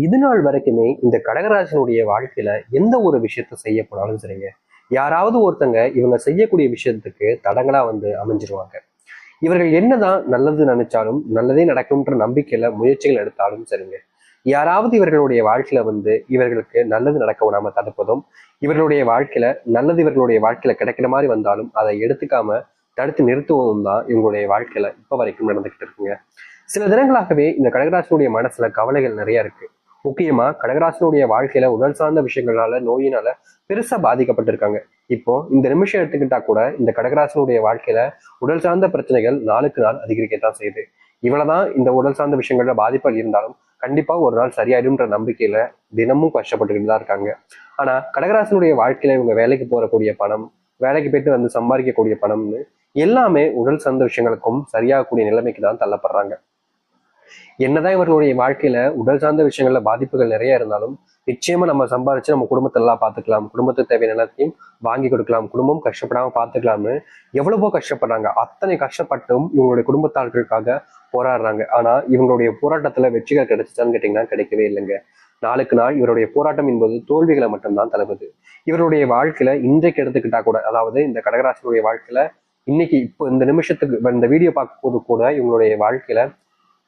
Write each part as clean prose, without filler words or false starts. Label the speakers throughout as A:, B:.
A: இது நாள் வரைக்குமே இந்த கடகராசினுடைய வாழ்க்கையில எந்த ஒரு விஷயத்த செய்ய போனாலும் சரிங்க, யாராவது ஒருத்தங்க இவங்க செய்யக்கூடிய விஷயத்துக்கு தடங்களா வந்து அமைஞ்சிருவாங்க. இவர்கள் என்னதான் நல்லது நினைச்சாலும் நல்லதே நடக்கும்ன்ற நம்பிக்கையில முயற்சிகள் எடுத்தாலும் சரிங்க, யாராவது இவர்களுடைய வாழ்க்கையில வந்து இவர்களுக்கு நல்லது நடக்க விடாம தடுப்பதும், இவர்களுடைய வாழ்க்கையில நல்லது இவர்களுடைய வாழ்க்கையில கிடைக்கிற மாதிரி வந்தாலும் அதை எடுத்துக்காம தடுத்து நிறுத்துவதும் தான் இவங்களுடைய வாழ்க்கையில இப்ப வரைக்கும் நடந்துகிட்டு இருக்குங்க. சில தினங்களாகவே இந்த கடகராசினுடைய மனசுல கவலைகள் நிறைய இருக்கு. முக்கியமா கடகராசினுடைய வாழ்க்கையில உடல் சார்ந்த விஷயங்களால நோயினால பெருசா பாதிக்கப்பட்டிருக்காங்க. இப்போ இந்த நிமிஷம் எடுத்துக்கிட்டா கூட இந்த கடகராசினுடைய வாழ்க்கையில உடல் சார்ந்த பிரச்சனைகள் நாளுக்கு நாள் அதிகரிக்கத்தான் செய்யுது. இவ்வளவுதான் இந்த உடல் சார்ந்த விஷயங்கள்ல பாதிப்பால் இருந்தாலும் கண்டிப்பா ஒரு நாள் சரியாயிடும்ன்ற நம்பிக்கையில தினமும் கஷ்டப்பட்டுக்கிட்டு தான் இருக்காங்க. ஆனா கடகராசினுடைய வாழ்க்கையில இவங்க வேலைக்கு போறக்கூடிய பணம், வேலைக்கு போயிட்டு வந்து சம்பாதிக்கக்கூடிய பணம்னு எல்லாமே உடல் சார்ந்த விஷயங்களுக்கும் சரியாகக்கூடிய நிலைமைக்கு தான் தள்ளப்படுறாங்க. என்னதான் இவர்களுடைய வாழ்க்கையில உடல் சார்ந்த விஷயங்கள்ல பாதிப்புகள் நிறைய இருந்தாலும் நிச்சயமா நம்ம சம்பாதிச்சு நம்ம குடும்பத்தை எல்லாம் பார்த்துக்கலாம், குடும்பத்துக்கு தேவையான எல்லாத்தையும் வாங்கி கொடுக்கலாம், குடும்பம் கஷ்டப்படாம பார்த்துக்கலாம்னு எவ்வளவோ கஷ்டப்படுறாங்க. அத்தனை கஷ்டப்பட்டும் இவங்களுடைய குடும்பத்தார்களுக்காக போராடுறாங்க. ஆனா இவங்களுடைய போராட்டத்துல வெற்றிகள் கிடைச்சிச்சான்னு கேட்டீங்கன்னா கிடைக்கவே இல்லைங்க. நாளுக்கு நாள் இவருடைய போராட்டம் என்பது தோல்விகளை மட்டும்தான் தழுவுது. இவருடைய வாழ்க்கையில இன்றைக்கு எடுத்துக்கிட்டா கூட, அதாவது இந்த கடகராசினுடைய வாழ்க்கையில இன்னைக்கு இப்போ இந்த நிமிஷத்துக்கு இந்த வீடியோ பார்க்கும் போது கூட இவங்களுடைய வாழ்க்கையில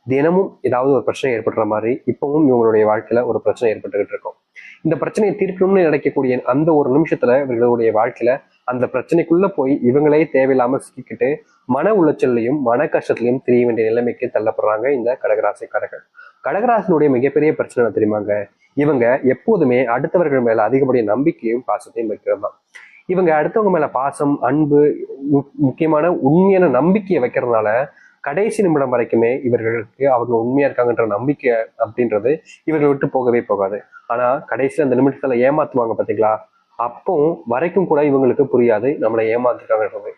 A: தினமும் ஏதாவது ஒரு பிரச்சனை ஏற்படுற மாதிரி இப்பவும் இவங்களுடைய வாழ்க்கையில ஒரு பிரச்சனை ஏற்பட்டுக்கிட்டு இருக்கும். இந்த பிரச்சனையை தீர்க்கணும்னு நினைக்கக்கூடிய அந்த ஒரு நிமிஷத்துல இவர்களுடைய வாழ்க்கையில அந்த பிரச்சனைக்குள்ள போய் இவங்களே தேவையில்லாம சிக்கிக்கிட்டு மன உளைச்சல்லையும் மன கஷ்டத்திலையும் தெரிய வேண்டிய நிலைமைக்கு தள்ளப்படுறாங்க இந்த கடகராசிக்காரர்கள். கடகராசினுடைய மிகப்பெரிய பிரச்சனை தெரியுமாங்க, இவங்க எப்போதுமே அடுத்தவர்கள் மேல அதிகப்படிய நம்பிக்கையும் பாசத்தையும் வைக்கிறது தான். இவங்க அடுத்தவங்க மேல பாசம், அன்பு, முக்கியமான உண்மையான நம்பிக்கையை வைக்கிறதுனால கடைசி நிமிடம் வரைக்குமே இவர்களுக்கு அவங்க உண்மையா இருக்காங்கன்ற நம்பிக்கை அப்படின்றது இவர்கள் விட்டு போகவே போகாது. ஆனா கடைசியில அந்த நிமிடத்துல ஏமாத்துவாங்க பாத்தீங்களா, அப்போ வரைக்கும் கூட இவங்களுக்கு புரியாது நம்மளை ஏமாத்துருக்காங்கன்றது.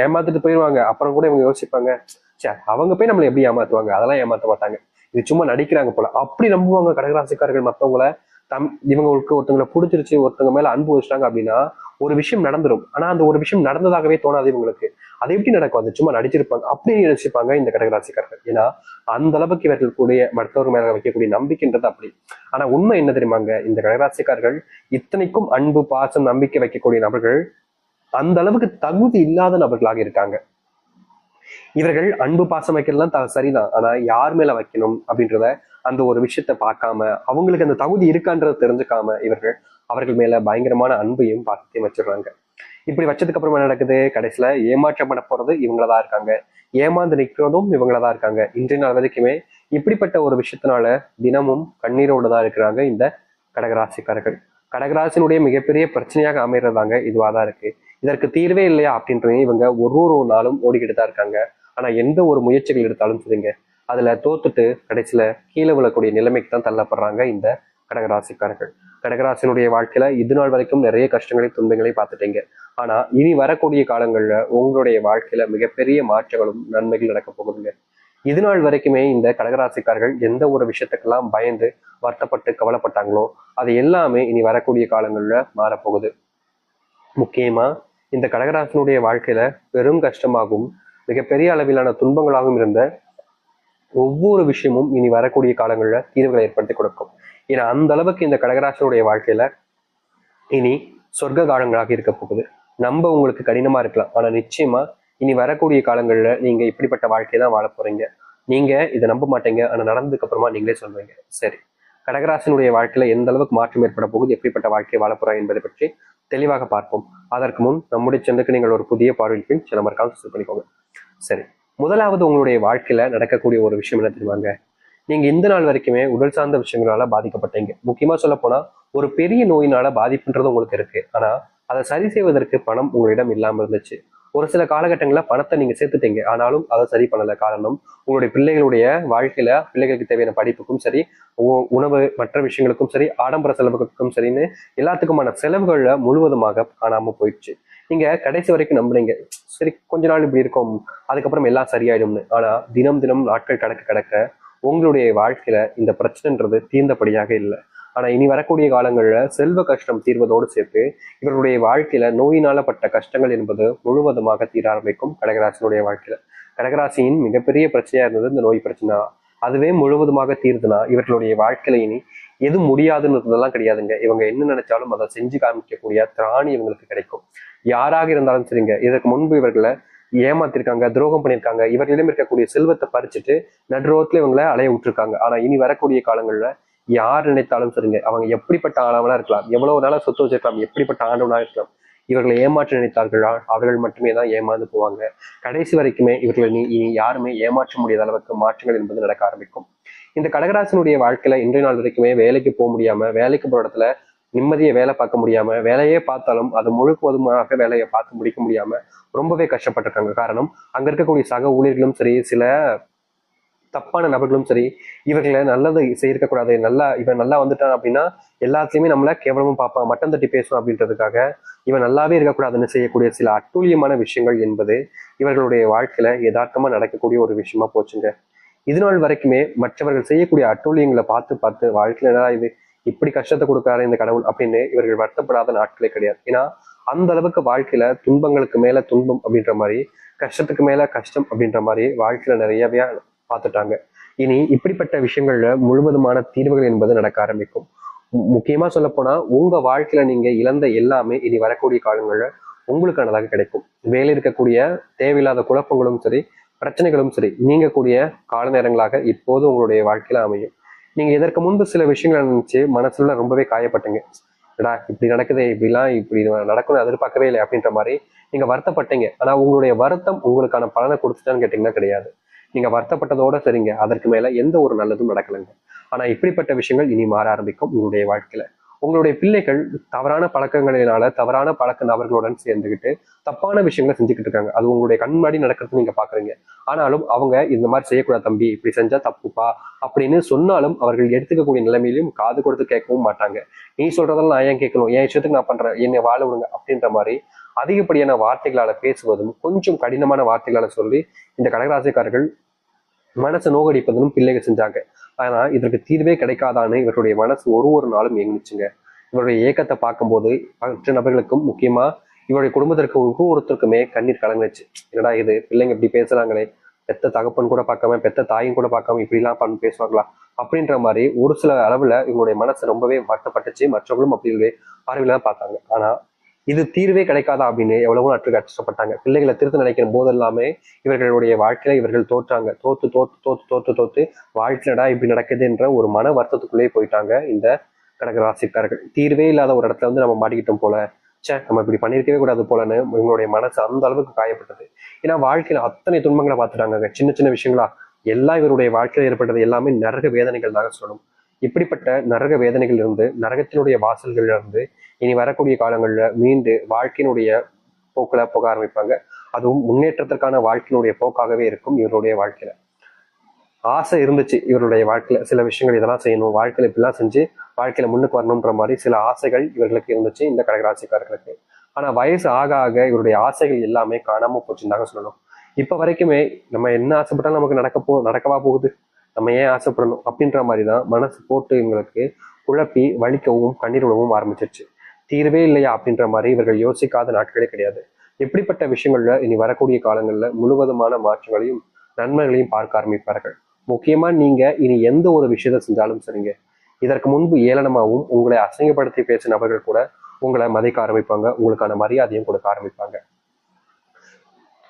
A: ஏமாத்துட்டு போயிடுவாங்க. அப்புறம் கூட இவங்க யோசிப்பாங்க, சே அவங்க போய் நம்மளை எப்படி ஏமாத்துவாங்க, அதெல்லாம் ஏமாத்த மாட்டாங்க, இது சும்மா நடிக்கிறாங்க போல, அப்படி நம்புவாங்க கடகராசிக்காரர்கள் மற்றவங்கள. இவங்களுக்கு ஒருத்தவங்களை பிடிச்சிருச்சு, ஒருத்தவங்க மேல அன்பு வச்சுட்டாங்க அப்படின்னா ஒரு விஷயம் நடந்துடும். ஆனா அந்த ஒரு விஷயம் நடந்ததாகவே தோணாது இவங்களுக்கு. அது எப்படி நடக்கும், அது சும்மா நடிச்சிருப்பாங்க அப்படின்னு நினைச்சிருப்பாங்க இந்த கடகராசிக்காரர்கள். ஏன்னா அந்த அளவுக்கு இவர்கள் கூடிய மற்றவர்கள் மேல வைக்கக்கூடிய நம்பிக்கைன்றது அப்படி. ஆனா உண்மை என்ன தெரியுமாங்க, இந்த கடகராசிக்காரர்கள் இத்தனைக்கும் அன்பு, பாசம், நம்பிக்கை வைக்கக்கூடிய நபர்கள் அந்த அளவுக்கு தகுதி இல்லாத நபர்களாக இருக்காங்க. இவர்கள் அன்பு பாசம் வைக்கிறதுலாம் சரிதான். ஆனா யார் மேல வைக்கணும் அப்படின்றத அந்த ஒரு விஷயத்த பார்க்காம, அவங்களுக்கு அந்த தகுதி இருக்கான்றத தெரிஞ்சுக்காம இவர்கள் அவர்கள் மேல பயங்கரமான அன்பையும் பாசத்தையும் வச்சிடுறாங்க. இப்படி வச்சதுக்கு அப்புறம் என்ன நடக்குது, கடைசியில ஏமாற்றப்பட போறது இவங்களதான் இருக்காங்க, ஏமாந்து நிற்கிறதும் இவங்களதான் இருக்காங்க. இன்றைய நாள் வரைக்குமே இப்படிப்பட்ட ஒரு விஷயத்தினால தினமும் கண்ணீரோடு தான் இருக்கிறாங்க இந்த கடகராசிக்காரர்கள். கடகராசினுடைய மிகப்பெரிய பிரச்சனையாக அமைறதாங்க இதுவாதான் இருக்கு. இதற்கு தீர்வே இல்லையா அப்படின்றது இவங்க ஒரு நாளும் ஓடிக்கிட்டு தான் இருக்காங்க. ஆனா எந்த ஒரு முயற்சிகள் எடுத்தாலும் சரிங்க, அதுல தோத்துட்டு கடைசியில கீழே விழக்கூடிய நிலைமைக்கு தான் தள்ளப்படுறாங்க இந்த கடகராசிக்காரர்கள். கடகராசினுடைய வாழ்க்கையில இது நாள் வரைக்கும் நிறைய கஷ்டங்களை, துன்பங்களை பார்த்துட்டீங்க. ஆனா இனி வரக்கூடிய காலங்கள்ல உங்களுடைய வாழ்க்கையில மிகப்பெரிய மாற்றங்களும் நன்மைகள் நடக்க போகுதுங்க. இது நாள் வரைக்குமே இந்த கடகராசிக்காரர்கள் எந்த ஒரு விஷயத்துக்கெல்லாம் பயந்து வருத்தப்பட்டு கவலைப்பட்டாங்களோ அது எல்லாமே இனி வரக்கூடிய காலங்கள்ல மாறப்போகுது. முக்கியமா இந்த கடகராசினுடைய வாழ்க்கையில பெரும் கஷ்டமாகவும் மிகப்பெரிய அளவிலான துன்பங்களாகவும் இருந்த ஒவ்வொரு விஷயமும் இனி வரக்கூடிய காலங்கள்ல தீர்வுகளை ஏற்படுத்தி கொடுக்கும். ஏன்னா அந்த அளவுக்கு இந்த கடகராசினுடைய வாழ்க்கையில இனி சொர்க்க காலங்களாக இருக்க போகுது. நம்ப உங்களுக்கு கடினமா இருக்கலாம், ஆனா நிச்சயமா இனி வரக்கூடிய காலங்கள்ல நீங்க இப்படிப்பட்ட வாழ்க்கையை தான் வாழ போறீங்க. நீங்க இதை நம்ப மாட்டீங்க, ஆனா நடந்ததுக்கு அப்புறமா நீங்களே சொல்வீங்க. சரி, கடகராசினுடைய வாழ்க்கையில எந்த அளவுக்கு மாற்றம் ஏற்பட போகுது, எப்படிப்பட்ட வாழ்க்கையை வாழ போறா என்பதை பற்றி தெளிவாக பார்ப்போம். அதற்கு முன் நம்முடைய சேனலுக்கு நீங்கள் ஒரு புதிய பார்வையில் பின் சில மறக்காம சப்ஸ்கிரைப் பண்ணிக்கோங்க. சரி, முதலாவது உங்களுடைய வாழ்க்கையில நடக்கக்கூடிய ஒரு விஷயம் என்ன தெரியுமாங்க, நீங்க இந்த நாள் வரைக்குமே உடல் சார்ந்த விஷயங்களால பாதிக்கப்பட்டீங்க. முக்கியமா சொல்ல போனா ஒரு பெரிய நோயினால பாதிப்புன்றது உங்களுக்கு இருக்கு. ஆனா அதை சரி செய்வதற்கு பணம் உங்களிடம் இல்லாம இருந்துச்சு. ஒரு சில காலகட்டங்களில் பணத்தை நீங்க சேர்த்துட்டீங்க, ஆனாலும் அதை சரி பண்ணல. காரணம், உங்களுடைய பிள்ளைகளுடைய வாழ்க்கையில பிள்ளைகளுக்கு தேவையான படிப்புக்கும் சரி, உணவு மற்ற விஷயங்களுக்கும் சரி, ஆடம்பர செலவுகளுக்கும் சரின்னு எல்லாத்துக்குமான செலவுகள்ல முழுவதுமாக காணாம போயிடுச்சு. நீங்க கடைசி வரைக்கும் நம்புறீங்க, சரி கொஞ்ச நாள் இப்படி இருக்கும், அதுக்கப்புறம் எல்லாம் சரியாயிடும்னு. ஆனா தினம் தினம் நாட்கள் கடக்க கடக்க உங்களுடைய வாழ்க்கையில இந்த பிரச்சனைன்றது தீர்ந்தபடியாக இல்லை. ஆனா இனி வரக்கூடிய காலங்கள்ல செல்வ கஷ்டம் தீர்வதோடு சேர்த்து இவர்களுடைய வாழ்க்கையில நோயினால பட்ட கஷ்டங்கள் என்பது முழுவதுமாக தீர ஆரம்பிக்கும் கடகராசினுடைய வாழ்க்கையில. கடகராசியின் மிகப்பெரிய பிரச்சனையா இருந்தது இந்த நோய் பிரச்சனை. அதுவே முழுவதுமாக தீர்ந்துனா இவர்களுடைய வாழ்க்கையில இனி எது முடியாதுன்றதெல்லாம் கிடையாதுங்க. இவங்க என்ன நினைச்சாலும் அதை செஞ்சு காமிக்கக்கூடிய திராணி இவங்களுக்கு கிடைக்கும். யாராக இருந்தாலும் சரிங்க. இதற்கு முன்பு இவர்களை ஏமாத்திருக்காங்க, துரோகம் பண்ணியிருக்காங்க, இவர்களிடம் இருக்கக்கூடிய செல்வத்தை பறிச்சுட்டு நடுரோட்ல இவங்களை அலைய விட்டுருக்காங்க. ஆனா இனி வரக்கூடிய காலங்கள்ல யார் நினைத்தாலும் சரிங்க, அவங்க எப்படிப்பட்ட ஆளவனா இருக்கலாம், எவ்வளவு நாளா சொத்து வச்சிருக்கலாம், எப்படிப்பட்ட ஆண்டவனா இருக்கலாம், இவர்களை ஏமாற்ற நினைத்தார்களா அவர்கள் மட்டுமே தான் ஏமாந்து போவாங்க. கடைசி வரைக்குமே இவர்களை இனி யாருமே ஏமாற்ற முடியாத அளவுக்கு மாற்றங்கள் என்பது நடக்க ஆரம்பிக்கும். இந்த கடகராசனுடைய வாழ்க்கையில இன்றைய நாள் வரைக்குமே வேலைக்கு போக முடியாம, வேலைக்கு போற இடத்துல நிம்மதியை வேலை பார்க்க முடியாம, வேலையே பார்த்தாலும் அது முழுவதுமாக வேலையை பார்த்து முடிக்க முடியாம ரொம்பவே கஷ்டப்பட்டிருக்காங்க. காரணம், அங்க இருக்கக்கூடிய சக ஊழியர்களும் சரி, சில தப்பான நபர்களும் சரி, இவர்களை நல்லது செய்யக்கூடாது, இவன் நல்லா வந்துட்டான் அப்படின்னா எல்லாத்துலயுமே நம்மள கேவலமும் பார்ப்பான், மட்டம் தட்டி பேசும் அப்படின்றதுக்காக இவன் நல்லாவே இருக்கக்கூடாதுன்னு செய்யக்கூடிய சில அட்டூழியமான விஷயங்கள் என்பது இவர்களுடைய வாழ்க்கையில யதார்த்தமா நடக்கக்கூடிய ஒரு விஷயமா போச்சுங்க. இது நாள் வரைக்குமே மற்றவர்கள் செய்யக்கூடிய அட்டூழியங்களை பார்த்து பார்த்து வாழ்க்கையில என்னடா இது இப்படி கஷ்டத்தை கொடுக்காரு இந்த கடவுள் அப்படின்னு இவர்கள் வருத்தப்படாத நாட்களே கிடையாது. ஏன்னா அந்த அளவுக்கு வாழ்க்கையில துன்பங்களுக்கு மேல துன்பம் அப்படின்ற மாதிரி, கஷ்டத்துக்கு மேல கஷ்டம் அப்படின்ற மாதிரி வாழ்க்கையில நிறையவே பார்த்துட்டாங்க. இனி இப்படிப்பட்ட விஷயங்கள்ல முழுவதுமான தீர்வுகள் என்பது நடக்க ஆரம்பிக்கும். முக்கியமா சொல்ல போனா உங்க வாழ்க்கையில நீங்க இழந்த எல்லாமே இனி வரக்கூடிய காலங்கள்ல உங்களுக்கானதாக கிடைக்கும். வேலை இருக்கக்கூடிய தேவையில்லாத குழப்பங்களும் சரி, பிரச்சனைகளும் சரி, நீங்கக்கூடிய கால நேரங்களாக இப்போது உங்களுடைய வாழ்க்கையில அமையும். நீங்க இதற்கு முன்பு சில விஷயங்களை நினைச்சு மனசுல ரொம்பவே காயப்பட்டீங்க. டா இப்படி நடக்குது, இப்படி நடக்கும்னு எதிர்பார்க்கவே இல்லை அப்படின்ற மாதிரி நீங்க வருத்தப்பட்டீங்க. ஆனா உங்களுடைய வருத்தம் உங்களுக்கான பலனை கொடுத்துட்டான்னு கேட்டீங்கன்னா கிடையாது. நீங்க வருத்தப்பட்டதோட சரிங்க, அதற்கு மேல எந்த ஒரு நல்லதும் நடக்கலைங்க. ஆனா இப்படிப்பட்ட விஷயங்கள் இனி மாற ஆரம்பிக்கும் உங்களுடைய வாழ்க்கையில. உங்களுடைய பிள்ளைகள் தவறான பழக்கங்களினால தவறான பழக்க நபர்களுடன் சேர்ந்துக்கிட்டு தப்பான விஷயங்களை செஞ்சுக்கிட்டு இருக்காங்க. அது உங்களுடைய கண் முன்னாடி நடக்கிறது நீங்க பாக்குறீங்க. ஆனாலும் அவங்க இந்த மாதிரி செய்யக்கூடாது தம்பி, இப்படி செஞ்சா தப்புப்பா அப்படின்னு சொன்னாலும் அவர்கள் எடுத்துக்கக்கூடிய நிலைமையிலும் காது கொடுத்து கேட்கவும் மாட்டாங்க. நீ சொல்றதெல்லாம் நான் ஏன் கேட்கணும், என் இஷ்டத்துக்கு நான் பண்றேன், என்னை வாழ விடுங்க அப்படின்ற மாதிரி அதிகப்படியான வார்த்தைகளால பேசுவதும், கொஞ்சம் கடினமான வார்த்தைகளால சொல்லி இந்த கடகராசிக்காரர்கள் மனசை நோகடிப்பதும் பிள்ளைகள் செஞ்சாங்க. ஆனா இதற்கு தீர்வே கிடைக்காதான்னு இவருடைய மனசு ஒரு நாளும் இயங்குச்சுங்க. இவருடைய ஏக்கத்தை பார்க்கும்போது மற்ற நபர்களுக்கும், முக்கியமா இவருடைய குடும்பத்திற்கு ஒருத்தருக்குமே கண்ணீர் கலங்குச்சு. என்னடா இது, பிள்ளைங்க இப்படி பேசுறாங்களே, பெத்த தகப்பன் கூட பார்க்காம, பெத்த தாயும் கூட பார்க்காம இப்படி எல்லாம் பேசுவாங்களா அப்படின்ற மாதிரி ஒரு சில அளவுல இவங்களுடைய மனசு ரொம்பவே வருத்தப்பட்டுச்சு. மற்றவர்களும் அப்படி பார்வையில தான் பார்த்தாங்க. ஆனா இது தீர்வே கிடைக்காதா அப்படின்னு எவ்வளவோ நாட்கள் கஷ்டப்பட்டாங்க. பிள்ளைகளை திருத்த நினைக்கிற போது எல்லாமே இவர்களுடைய வாழ்க்கையில இவர்கள் தோற்றாங்க. தோத்து தோத்து தோத்து தோத்து தோத்து வாழ்க்கையடா இப்படி நடக்குதுன்ற ஒரு மன வருத்தத்துக்குள்ளேயே போயிட்டாங்க இந்த கடகராசிக்காரர்கள். தீர்வே இல்லாத ஒரு இடத்துல வந்து நம்ம மாட்டிக்கிட்டோம் போல, நம்ம இப்படி பண்ணிருக்கவே கூடாது போலன்னு இவங்களுடைய மனசு அந்த அளவுக்கு காயப்பட்டது. ஏன்னா வாழ்க்கையில அத்தனை துன்பங்களை பார்த்துட்டாங்க. சின்ன சின்ன விஷயங்களா எல்லாம் இவருடைய வாழ்க்கையில ஏற்பட்டது எல்லாமே நரக வேதனைகள் தாங்க சொல்லணும். இப்படிப்பட்ட நரக வேதனைகள் இருந்து, நரகத்தினுடைய வாசல்கள்ல இருந்து இனி வரக்கூடிய காலங்கள்ல மீண்டு வாழ்க்கையினுடைய போக்குல போக ஆரம்பிப்பாங்க. அதுவும் முன்னேற்றத்திற்கான வாழ்க்கையினுடைய போக்காகவே இருக்கும் இவருடைய வாழ்க்கையில. ஆசை இருந்துச்சு இவருடைய வாழ்க்கையில, சில விஷயங்கள் இதெல்லாம் செய்யணும், வாழ்க்கையில இப்படிலாம் செஞ்சு வாழ்க்கையில முன்னுக்கு வரணும்ன்ற மாதிரி சில ஆசைகள் இவர்களுக்கு இருந்துச்சு இந்த கடகராசிக்காரர்களுக்கு. ஆனா வயசு ஆக ஆக இவருடைய ஆசைகள் எல்லாமே காணாம போச்சுன்னு தாங்க சொல்லணும். இப்ப வரைக்குமே நம்ம என்ன ஆசைப்பட்டாலும் நமக்கு நடக்கவா போகுது, நம்ம ஏன் ஆசைப்படணும் அப்படின்ற மாதிரிதான் மனசு போட்டு இவங்களுக்கு குழப்பி வலிக்கவும் கண்ணீர் விடவும் ஆரம்பிச்சிருச்சு. தீர்வே இல்லையா அப்படின்ற மாதிரி இவர்கள் யோசிக்காத நாட்களே கிடையாது. எப்படிப்பட்ட விஷயங்கள்ல இனி வரக்கூடிய காலங்கள்ல முழுவதுமான மாற்றங்களையும் நன்மைகளையும் பார்க்க ஆரம்பிப்பார்கள். முக்கியமா நீங்க இனி எந்த ஒரு விஷயத்த செஞ்சாலும் சரிங்க, இதற்கு முன்பு ஏளனமாகவும் உங்களை அசிங்கப்படுத்தி பேசின நபர்கள் கூட உங்களை மதிக்க ஆரம்பிப்பாங்க, உங்களுக்கான மரியாதையும் கொடுக்க ஆரம்பிப்பாங்க.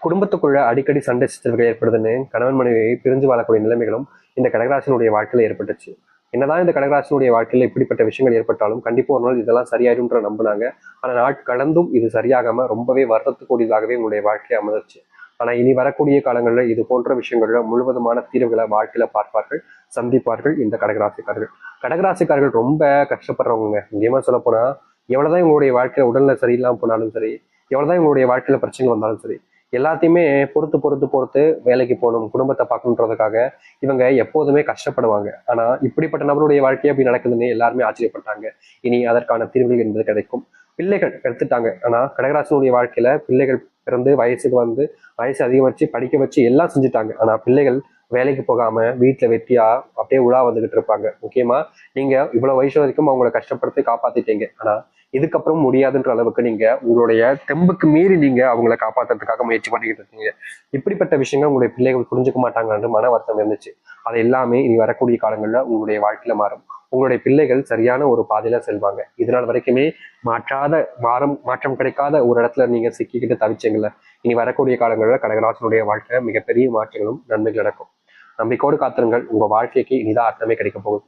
A: குடும்பத்துக்குள்ள அடிக்கடி சண்டை சிக்கல்கள் ஏற்படுதுன்னு கணவன் மனைவியை பிரிஞ்சு வாழக்கூடிய நிலைமைகளும் இந்த கடகராசினுடைய வாழ்க்கையில ஏற்பட்டுச்சு. என்னதான் இந்த கடகராசினுடைய வாழ்க்கையில இப்படிப்பட்ட விஷயங்கள் ஏற்பட்டாலும் கண்டிப்பா ஒரு நாள் இதெல்லாம் சரியாயிடும்ன்ற நம்பினாங்க. ஆனா நாட் கடந்தும் இது சரியாகாம ரொம்பவே வருத்தத்துக்கூடியதாகவே உங்களுடைய வாழ்க்கையை அமைஞ்சிச்சு. ஆனா இனி வரக்கூடிய காலங்கள்ல இது போன்ற விஷயங்கள்ல முழுவதுமான தீர்வுகளை வாழ்க்கையில பார்ப்பார்கள், சந்திப்பார்கள் இந்த கடகராசிக்காரர்கள். கடகராசிக்காரர்கள் ரொம்ப கஷ்டப்படுறவங்க. முக்கியமா சொல்ல போனா எவ்வளவுதான் இவங்களுடைய வாழ்க்கையில உடல்நிலை சரியில்லாம போனாலும் சரி, எவ்வளவுதான் இவங்களுடைய வாழ்க்கையில பிரச்சனை வந்தாலும் சரி, எல்லாத்தையுமே பொறுத்து பொறுத்து பொறுத்து வேலைக்கு போகணும், குடும்பத்தை பார்க்கணுன்றதுக்காக இவங்க எப்போதுமே கஷ்டப்படுவாங்க. ஆனா இப்படிப்பட்ட நபருடைய வாழ்க்கையை அப்படி நடக்குதுன்னு எல்லாருமே ஆச்சரியப்பட்டாங்க. இனி அதற்கான தீர்வுகள் என்பது கிடைக்கும். பிள்ளைகள் எடுத்துட்டாங்க. ஆனா கடகராசனுடைய வாழ்க்கையில பிள்ளைகள் பிறந்து வயசுக்கு வந்து வயசு அதிகமாச்சு படிக்க வச்சு எல்லாம் செஞ்சுட்டாங்க. ஆனா பிள்ளைகள் வேலைக்கு போகாம வீட்டுல வெட்டியா அப்படியே உலா வந்துகிட்டு இருப்பாங்க. முக்கியமா நீங்க இவ்வளவு வயசு வரைக்கும் அவங்களை கஷ்டப்படுத்தி காப்பாத்திட்டீங்க. ஆனா இதுக்கப்புறம் முடியாதுன்ற அளவுக்கு நீங்க உங்களுடைய தெம்புக்கு மீறி நீங்க அவங்கள காப்பாத்துறதுக்காக முயற்சி பண்ணிக்கிட்டு இருக்கீங்க. இப்படிப்பட்ட விஷயங்கள் உங்களுடைய பிள்ளைகள் புரிஞ்சுக்க மாட்டாங்கன்னு மன வருத்தம் இருந்துச்சு. அது எல்லாமே இனி வரக்கூடிய காலங்கள்ல உங்களுடைய வாழ்க்கையில மாறும். உங்களுடைய பிள்ளைகள் சரியான ஒரு பாதையில செல்வாங்க. இதனால் வரைக்குமே மாற்றம் கிடைக்காத ஒரு இடத்துல நீங்க சிக்கிக்கிட்டு தவிச்சீங்கல்ல, இனி வரக்கூடிய காலங்களில் கடகராசினுடைய வாழ்க்கையில மிகப்பெரிய மாற்றங்களும் நன்மைகள் நடக்கும். நம்பிக்கையோடு காத்திருங்கள். உங்க வாழ்க்கைக்கு இனிதான் அர்த்தமே கிடைக்க போகுது.